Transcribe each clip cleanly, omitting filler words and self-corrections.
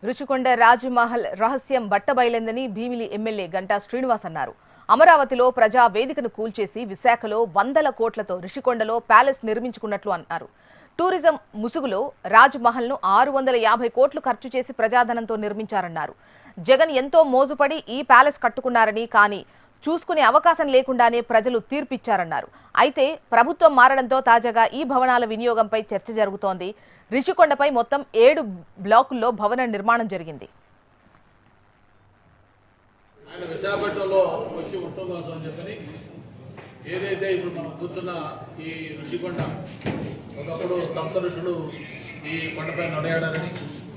రుచికొండ రాజమహల్ రహస్యం బట్టబయలైందని భీమిలి ఎమ్మెల్యే గంటా శ్రీనివాస్ అన్నారు. అమరావతిలో ప్రజా వేదికను కూల్చేసి విశాఖలో 100 కోట్లతో రుషికొండలో ప్యాలెస్ నిర్మించుకున్నట్లు అన్నారు. టూరిజం ముసుగులో రాజ్మహల్ను 650 కోట్లు ఖర్చు చేసి ప్రజాధనంతో నిర్మించారన్నారు. జగన్ ఎంతో మోజుపడి ఈ ప్యాలెస్ కట్టుకున్నారని, కానీ చూసుకునే అవకాశం లేకుండానే ప్రజలు తీర్పిచ్చారన్నారు. అయితే ప్రభుత్వం మారడంతో తాజాగా ఈ భవనాల వినియోగంపై చర్చ జరుగుతోంది. రిషికొండపై మొత్తం 7 బ్లాకుల్లో భవన నిర్మాణం జరిగింది. ఆయన విశాఖపట్నంలో వచ్చి ఉంటుందో అని చెప్పని ఏదైతే ఇప్పుడు మనం కూర్చున్న ఈ ఋషికొండ, ఒకప్పుడు సప్త ఋషులు ఈ కొండపై నడయాడారని,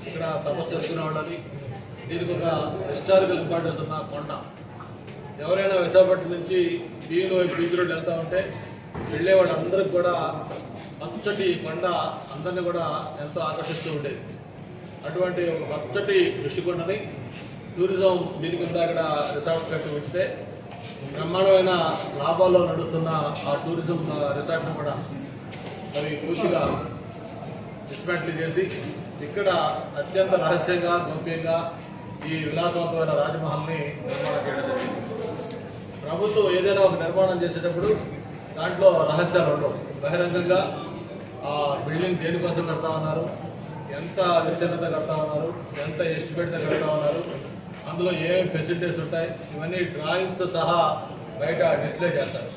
ఇక్కడ తపస్సు చేసుకునేవాళ్ళని, దీనికి ఒక హిస్టారికల్ ఇంపార్టెన్స్ ఉన్న కొండ. ఎవరైనా విశాఖపట్నం నుంచి బీచ్ రోడ్ వెళ్తూ ఉంటే వెళ్ళే వాళ్ళందరికీ కూడా పచ్చటి కొండ అందరినీ కూడా ఎంతో ఆకర్షిస్తూ ఉండేది. అటువంటి ఒక పచ్చటి ఋషికొండని టూరిజం దీని కింద అక్కడ రిసార్ట్స్ కట్టి ఉంచితే బ్రహ్మాండమైన లాభాల్లో నడుస్తున్న ఆ టూరిజం రిసార్ట్ని కూడా అవి పూర్తిగా డిస్మాంటిల్ చేసి ఇక్కడ అత్యంత రహస్యంగా, గోప్యంగా ఈ విలాసవంతమైన రాజమహల్ని నిర్మాణం చేయడం జరిగింది. ప్రభుత్వం ఏదైనా ఒక నిర్మాణం చేసేటప్పుడు దాంట్లో రహస్యాలు ఉండవు. బహిరంగంగా ఆ బిల్డింగ్ దేనికోసం కడతా ఉన్నారు, ఎంత విస్తీర్ణత కడతా ఉన్నారు, ఎంత ఎస్టిమేట్తో కడతా ఉన్నారు, అందులో ఏమేమి ఫెసిలిటీస్ ఉంటాయి, ఇవన్నీ డ్రాయింగ్స్తో సహా బయట డిస్ప్లే చేస్తారు.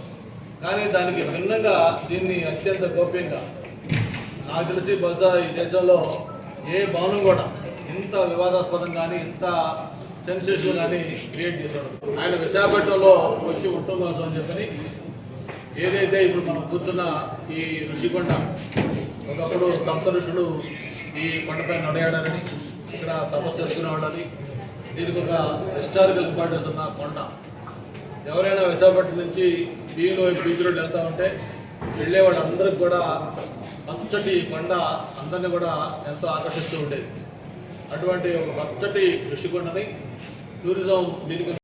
కానీ దానికి భిన్నంగా దీన్ని అత్యంత గోప్యంగా, నాకు తెలిసి బహుశా ఈ దేశంలో ఏ భవనం కూడా ఇంత వివాదాస్పదం కానీ, ఇంత సెన్సేషన్ కానీ క్రియేట్ చేశాడు. ఆయన విశాఖపట్నంలో వచ్చి ఉంటుందో అని చెప్పని ఏదైతే ఇప్పుడు మనం కూర్చున్న ఈ ఋషికొండ, ఒకప్పుడు సప్త ఋషులు ఈ కొండపై నడయాడారని, ఇక్కడ తపస్సు చేసుకునేవాళ్ళని, దీనికి ఒక హిస్టారికల్ ఇంపార్టెన్స్ ఉన్న కొండ. ఎవరైనా విశాఖపట్నం నుంచి బీచ్ రోడ్ వెళ్తూ ఉంటే వెళ్ళే వాళ్ళందరికీ కూడా పచ్చటి కొండ అందరినీ కూడా ఎంతో ఆకర్షిస్తూ ఉండేది. అటువంటి ఒక పచ్చటి ఋషికొండని టూరిజం దీనికి